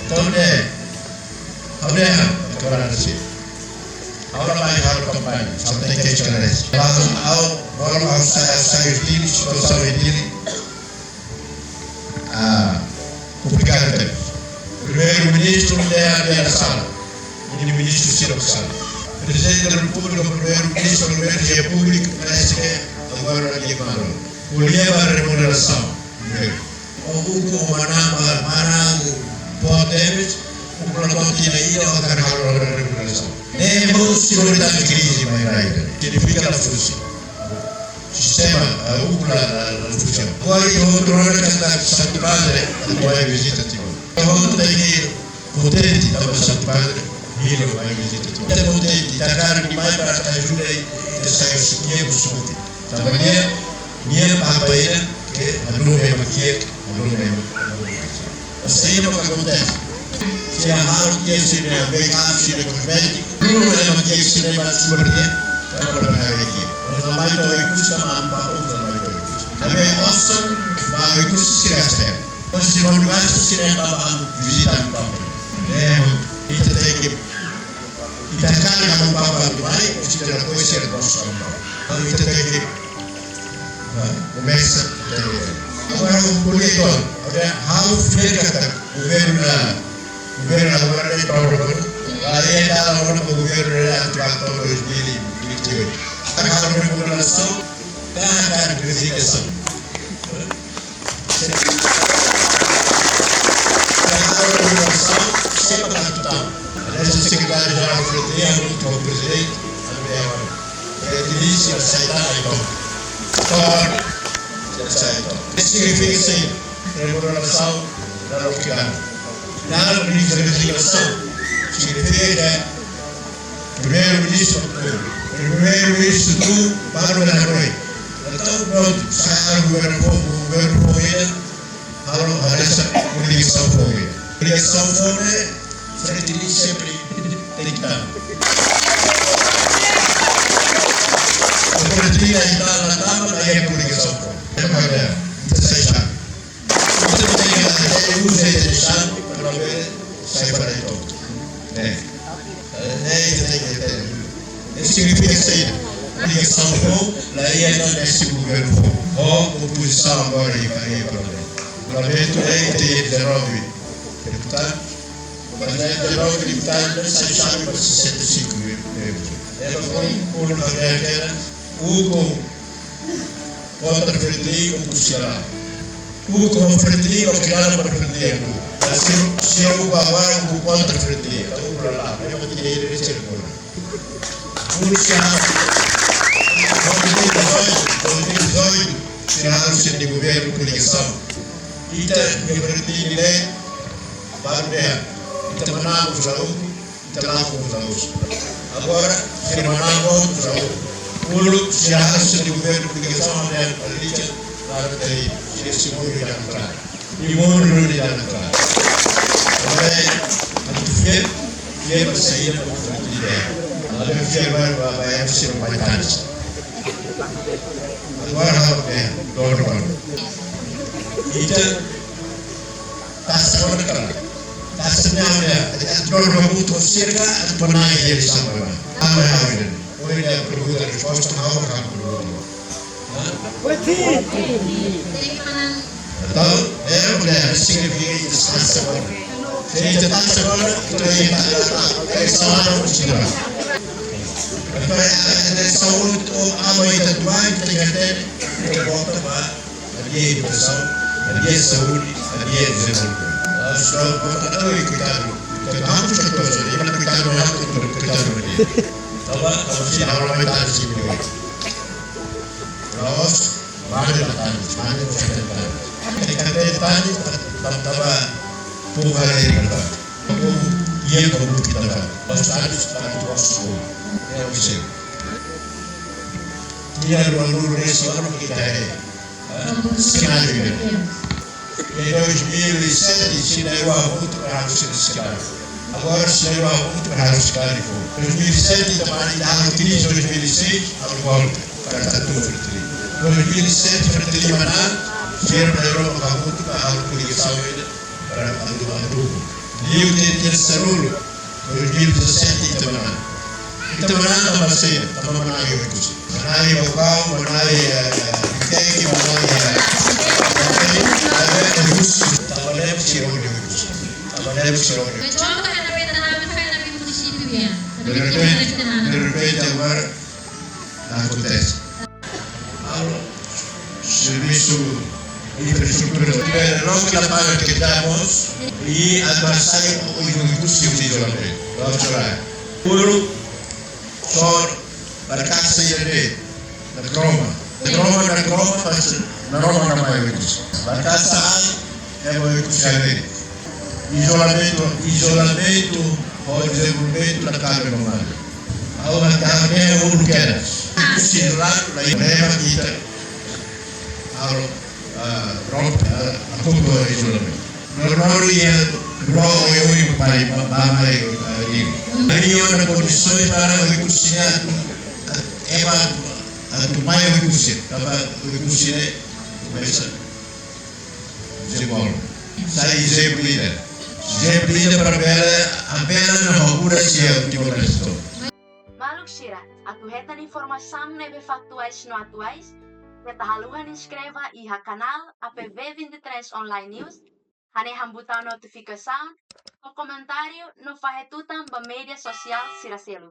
Então, agora assim. Agora mais raro campanha, só tem que esclarecer. Agora aos saios dele, situação dele, complicada temos. Primeiro-ministro da sala, o ministro Ciro Sala. Presidente da República, o primeiro-ministro do governo da República, parece que agora não é o leva a remuneração. O Manang Poteves, o plantão tinha ido a carregar a remuneração. Nem o senhor da crise, mas significa a função. Sistema, a função. Agora, o outro ano que está Santo Padre, vai visita tipo. Agora tem que contente da Santo Padre, ele vai visita tipo. Está contente, está caro demais para ajuda e sair o dinheiro subir. Também minha papaina, que a nome é aqui, a nome é assim não acontece. Se a mão que se não vem a se cosmético, não é que se não vai subir, está para aqui. Mas não vai ter custo a mão para outra não vai ter custo. Também ouçam, vai ter custo se gastar. Mas se não gasta se não vai visitar o papo. Então tem que está carregando a mão para o pai, se tem coisa ser do nosso campo. Então tem que começa agora o politor how fica o governo agora é para aí dá agora o governo atual 2028 a remuneração da gratificação a remuneração sempre para total aliás o secretário-geral o presidente disse a saída então isso significa assim, remuneração da localidade. Dar o ministro da resignação significa primeiro-ministro do para o Naroi. Então, pronto, sai o governo Fogueira, a essa coligação Fogueira. Coligação Fogueira, frente a sempre tem que estar. A política está na tábua, daí a coligação Fogueira. Para ver sai para aí todo. Isso significa que a ligação com daí é nesse governo ou oposição agora e para o parlamento tem 19 deputados, mas 19 deputados não se chama para 65 euros. Ela foi por uma guerra, com contra Frederico Buciará. Como Frederico, criado para Frederico. Se eu agora o contra Frederico, eu vou lá, eu vou ter ele nesse ano. Buciará, em 2018, tiraram-se de governo por ligação. Então, eu Frederico, para ver, então, manamos a outro, então, manamos a outro. Agora, se manamos a outro. Puluh siasa di governo pubblicazione del religione dari sisi murid dan terang. Imun murid dan terang. Oleh antifier, dia bersedia untuk tidak. Lalu dia berbayar sirap baitan. Agora dorong. Itu tas orang. Tasnya ada. Dorong untuk sirga atau naik dari sana. Apa yang Poi la pergunta risposta a una pergunta. Então, mulher, significa distância agora. Se a distância agora, então é salário para tirar. Então, a saúde, a moeda do ar, tem que ter volta para a minha educação, a minha saúde, a minha desenvolvimento. Estou voltando a cuidado. Vamos com todos, eu não cuidado mais do que cuidado. Kalau si orang kita sih begini, terus mana tadi, ketika tadi tambah bukan dari kita, ia kamu kita kan, terus tadi terus ya bisa, dia lalu resiko kita sekian juga, di 2007 sini waktu harus sekian. Agora se leva muito para os caras. 2007 também dava crise, 2006 a volta para estar tudo frente. 2007 frente de Maná, cheiro para a Europa muito para a coligação para a Europa. Livro de Sarulu, 2017 kita menang. Kita menang sama saya, sama menang itu. Menang Bokau, menang Keki, menang Tabalem Sirong di itu. Tabalem Sirong. Contoh kan tapi tanah di munisipio ya. De repente agora acontece. Serviço infraestrutura. Nós que la paga que damos e atrasar o recurso de isolamento. Vamos chorar. Puro, só para casa e ele na Roma. Na Roma, mas na Roma não vai recurso. Para casa é o recurso ali. Isolamento ou desenvolvimento da carga normal. Agora carga é o que é. Recurso isolado, na Ibrahima kita. A pouco isolamento. Normal é o pai, mamãe, aí na condições para o recurso é a tomar o recurso, o recurso é começa desenvolve. Sai exemplo para ver apenas na rua se é o tipo de questão. Maluk Shirat, atuhetan informação nebe factuais no atuais. Haluhan inscreva iha canal APV23 Online News. Hane hambutan notificação, o comentário no fahetutan ba media social Siraselu.